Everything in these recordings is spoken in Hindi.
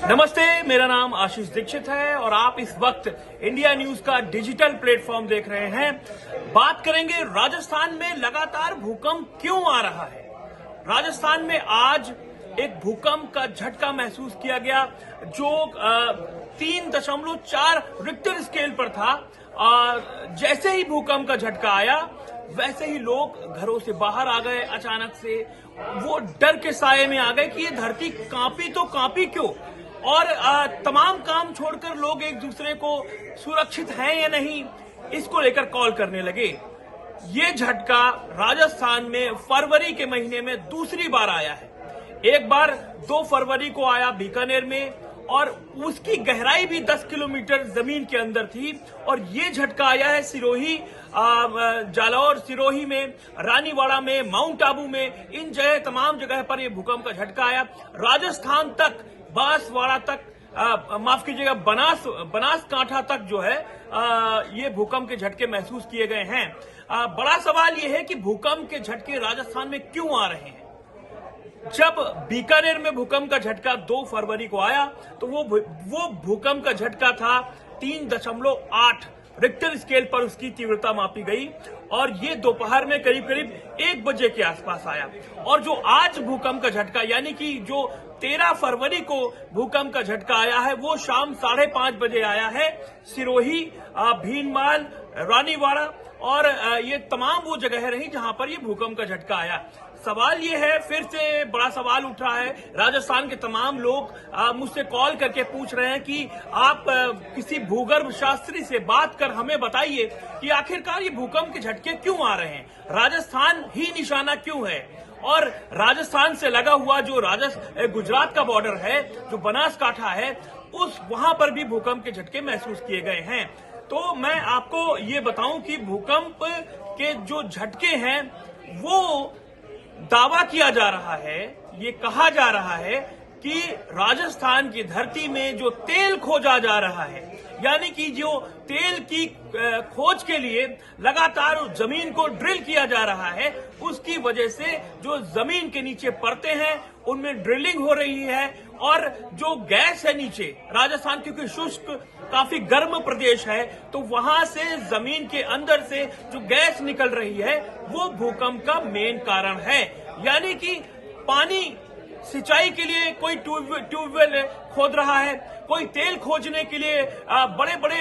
नमस्ते, मेरा नाम आशीष दीक्षित है और आप इस वक्त इंडिया न्यूज का डिजिटल प्लेटफॉर्म देख रहे हैं। बात करेंगे राजस्थान में लगातार भूकंप क्यों आ रहा है। राजस्थान में आज एक भूकंप का झटका महसूस किया गया जो 3.4 रिक्टर स्केल पर था। जैसे ही भूकंप का झटका आया वैसे ही लोग घरों से बाहर आ गए। अचानक से वो डर के साये में आ गए कि ये धरती कांपी तो कांपी क्यों, और तमाम काम छोड़कर लोग एक दूसरे को सुरक्षित हैं या नहीं इसको लेकर कॉल करने लगे। ये झटका राजस्थान में फरवरी के महीने में दूसरी बार आया है। एक बार 2 फरवरी को आया बीकानेर में और उसकी गहराई भी 10 किलोमीटर जमीन के अंदर थी, और ये झटका आया है सिरोही, जालौर, सिरोही में, रानीवाड़ा में, माउंट आबू में, इन जगह तमाम जगह पर यह भूकंप का झटका आया। राजस्थान तक, बांसवाड़ा तक, माफ कीजिएगा, बनासकांठा तक जो है ये भूकंप के झटके महसूस किए गए हैं। बड़ा सवाल ये है कि भूकंप के झटके राजस्थान में क्यों आ रहे हैं। जब बीकानेर में भूकंप का झटका 2 फरवरी को आया तो वो भूकंप का झटका था 3.8 रिक्टर स्केल पर उसकी तीव्रता मापी गई, और ये दोपहर में करीब 1 बजे के आसपास आया। और जो आज भूकंप का झटका, यानी कि जो 13 फरवरी को भूकंप का झटका आया है, वो शाम 5:30 बजे आया है। सिरोही, भीनमाल, रानीवाड़ा और ये तमाम वो जगह रही जहां पर ये भूकंप का झटका आया। सवाल ये है, फिर से बड़ा सवाल उठ रहा है। राजस्थान के तमाम लोग मुझसे कॉल करके पूछ रहे हैं कि आप किसी भूगर्भ शास्त्री से बात कर हमें बताइए कि आखिरकार ये भूकंप के झटके क्यों आ रहे हैं, राजस्थान ही निशाना क्यों है। और राजस्थान से लगा हुआ जो गुजरात का बॉर्डर है, जो बनासकांठा है, वहां पर भी भूकंप के झटके महसूस किए गए हैं। तो मैं आपको ये बताऊं कि भूकंप के जो झटके हैं वो दावा किया जा रहा है, ये कहा जा रहा है कि राजस्थान की धरती में जो तेल खोजा जा रहा है, यानी कि जो तेल की खोज के लिए लगातार उस जमीन को ड्रिल किया जा रहा है, उसकी वजह से जो जमीन के नीचे परतें हैं उनमें ड्रिलिंग हो रही है, और जो गैस है नीचे, राजस्थान क्योंकि शुष्क काफी गर्म प्रदेश है, तो वहां से जमीन के अंदर से जो गैस निकल रही है वो भूकंप का मेन कारण है। यानी कि पानी सिंचाई के लिए कोई ट्यूबवेल खोद रहा है, कोई तेल खोजने के लिए बड़े बड़े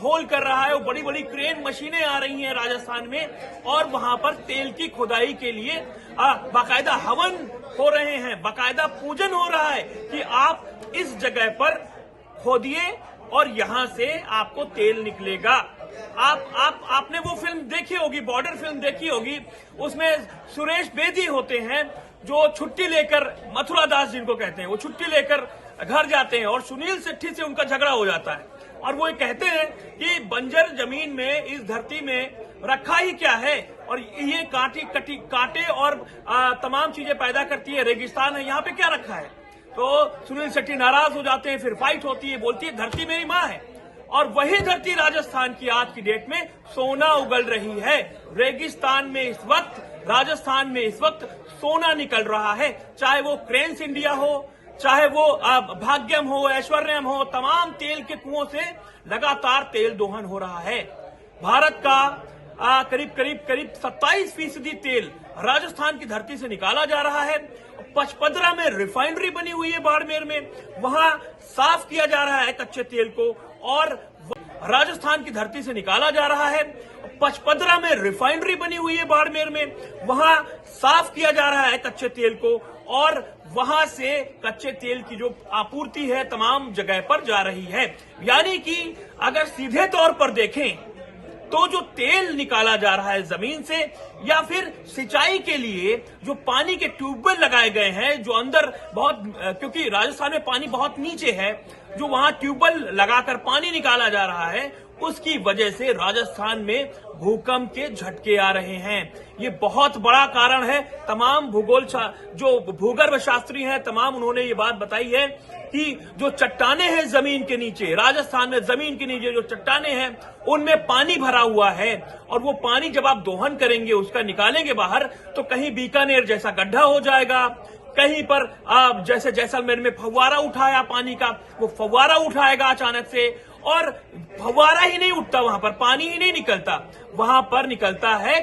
होल कर रहा है, और बड़ी बड़ी क्रेन मशीनें आ रही हैं राजस्थान में, और वहां पर तेल की खुदाई के लिए बाकायदा हवन हो रहे हैं, बाकायदा पूजन हो रहा है कि आप इस जगह पर खोदिए और यहां से आपको तेल निकलेगा। आपने वो फिल्म देखी होगी, बॉर्डर फिल्म देखी होगी, उसमें सुरेश बेदी होते हैं जो छुट्टी लेकर, मथुरा दास जिनको कहते हैं, वो छुट्टी लेकर घर जाते हैं और सुनील शेट्टी से उनका झगड़ा हो जाता है, और वो कहते हैं कि बंजर जमीन में, इस धरती में रखा ही क्या है, और ये कांटे और तमाम चीजें पैदा करती है, रेगिस्तान है, यहाँ पे क्या रखा है। तो सुनील शेट्टी नाराज हो जाते हैं, फिर फाइट होती है, बोलती है धरती मेरी माँ है। और वही धरती राजस्थान की आज की डेट में सोना उगल रही है। रेगिस्तान में इस वक्त, राजस्थान में इस वक्त सोना निकल रहा है, चाहे वो क्रेन्स इंडिया हो, चाहे वो भाग्यम हो, ऐश्वर्यम हो, तमाम तेल के कुओं से लगातार तेल दोहन हो रहा है। भारत का करीब 27% तेल राजस्थान की धरती से निकाला जा रहा है। पचपदरा में रिफाइनरी बनी हुई है, बाड़मेर में, वहां साफ किया जा रहा है कच्चे तेल को, और राजस्थान की धरती से निकाला जा रहा है। पचपदरा में रिफाइनरी बनी हुई है, बाड़मेर में, वहां साफ किया जा रहा है कच्चे तेल को, और वहां से कच्चे तेल की जो आपूर्ति है तमाम जगह पर जा रही है। यानी कि अगर सीधे तौर पर देखें तो जो तेल निकाला जा रहा है जमीन से, या फिर सिंचाई के लिए जो पानी के ट्यूबवेल लगाए गए हैं, जो अंदर बहुत, क्योंकि राजस्थान में पानी बहुत नीचे है, जो वहां ट्यूबवेल लगाकर पानी निकाला जा रहा है, उसकी वजह से राजस्थान में भूकंप के झटके आ रहे हैं। ये बहुत बड़ा कारण है। तमाम जो भूगर्भ शास्त्री हैं, तमाम उन्होंने ये बात बताई है कि जो चट्टाने हैं जमीन के नीचे, राजस्थान में जमीन के नीचे जो चट्टाने हैं उनमें पानी भरा हुआ है, और वो पानी जब आप दोहन करेंगे, उसका निकालेंगे बाहर, तो कहीं बीकानेर जैसा गड्ढा हो जाएगा, कहीं पर जैसे जैसलमेर में फव्वारा उठाया पानी का, वो फव्वारा उठाएगा अचानक से, और फव्वारा ही नहीं उठता, वहां पर पानी ही नहीं निकलता, वहां पर निकलता है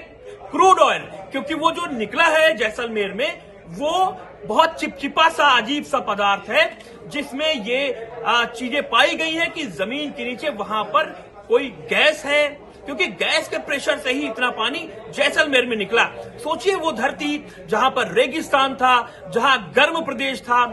क्रूड ऑयल। क्योंकि वो जो निकला है जैसलमेर में वो बहुत चिपचिपा सा अजीब सा पदार्थ है, जिसमें ये चीजें पाई गई हैं कि जमीन के नीचे वहां पर कोई गैस है, क्योंकि गैस के प्रेशर से ही इतना पानी जैसलमेर में निकला। सोचिए वो धरती जहां पर रेगिस्तान था, जहां गर्म प्रदेश था,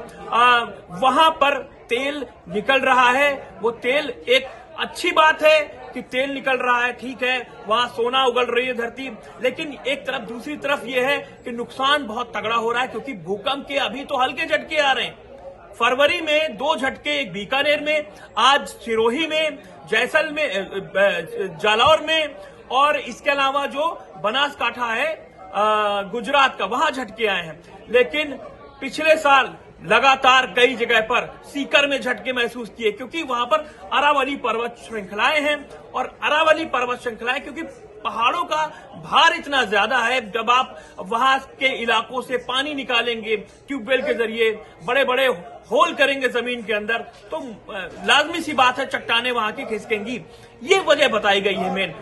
वहां पर तेल निकल रहा है। वो तेल, एक अच्छी बात है कि तेल निकल रहा है, ठीक है, वहां सोना उगल रही है धरती, लेकिन एक तरफ, दूसरी तरफ यह है कि नुकसान बहुत तगड़ा हो रहा है, क्योंकि भूकंप के अभी तो हल्के झटके आ रहे हैं। फरवरी में 2 झटके, एक बीकानेर में, आज सिरोही में, जैसलमेर, जालौर में, और इसके अलावा जो बनासकांठा है गुजरात का, वहां झटके आए हैं। लेकिन पिछले साल लगातार कई जगह पर सीकर में झटके महसूस किए, क्योंकि वहां पर अरावली पर्वत श्रृंखलाएं हैं, और अरावली पर्वत श्रृंखलाएं क्योंकि पहाड़ों का भार इतना ज्यादा है, जब आप वहां के इलाकों से पानी निकालेंगे ट्यूबवेल के जरिए, बड़े बड़े होल करेंगे जमीन के अंदर, तो लाजमी सी बात है चट्टाने वहां की खिसकेंगी। ये वजह बताई गई है मेन।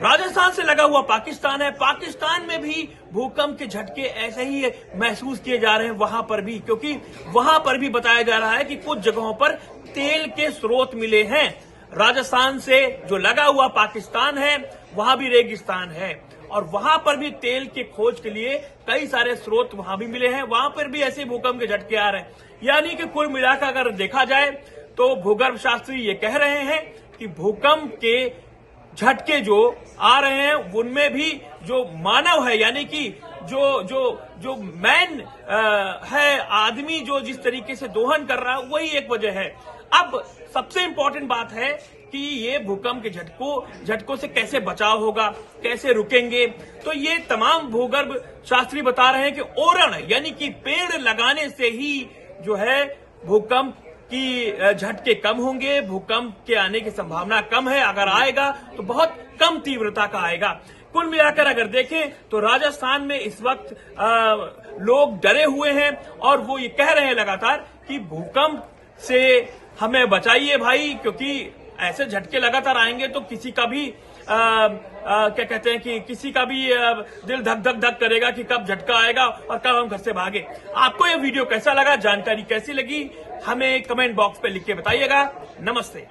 राजस्थान से लगा हुआ पाकिस्तान है, पाकिस्तान में भी भूकंप के झटके ऐसे ही महसूस किए जा रहे हैं वहां पर भी, क्योंकि वहां पर भी बताया जा रहा है कि कुछ जगहों पर तेल के स्रोत मिले हैं। राजस्थान से जो लगा हुआ पाकिस्तान है वहां भी रेगिस्तान है, और वहां पर भी तेल के खोज के लिए कई सारे स्रोत वहां भी मिले हैं, वहां पर भी ऐसे भूकंप के झटके आ रहे हैं। यानी कि कुल मिलाकर अगर देखा जाए तो भूगर्भ शास्त्री ये कह रहे हैं कि भूकंप के झटके जो आ रहे हैं उनमें भी जो मानव है, यानी कि जो मैन है, आदमी जो जिस तरीके से दोहन कर रहा है, वही एक वजह है। अब सबसे इंपॉर्टेंट बात है कि ये भूकंप के झटकों से कैसे बचाव होगा, कैसे रुकेंगे। तो ये तमाम भूगर्भ शास्त्री बता रहे हैं कि ओरण यानी कि पेड़ लगाने से ही जो है भूकंप की झटके कम होंगे, भूकंप के आने की संभावना कम है, अगर आएगा तो बहुत कम तीव्रता का आएगा। कुल मिलाकर अगर देखें तो राजस्थान में इस वक्त लोग डरे हुए हैं, और वो ये कह रहे हैं लगातार कि भूकंप से हमें बचाइए भाई, क्योंकि ऐसे झटके लगातार आएंगे तो किसी का भी क्या कहते हैं कि किसी का भी दिल धक धक धक करेगा कि कब झटका आएगा और कब हम घर से भागे। आपको ये वीडियो कैसा लगा, जानकारी कैसी लगी, हमें कमेंट बॉक्स पे लिख के बताइएगा। नमस्ते।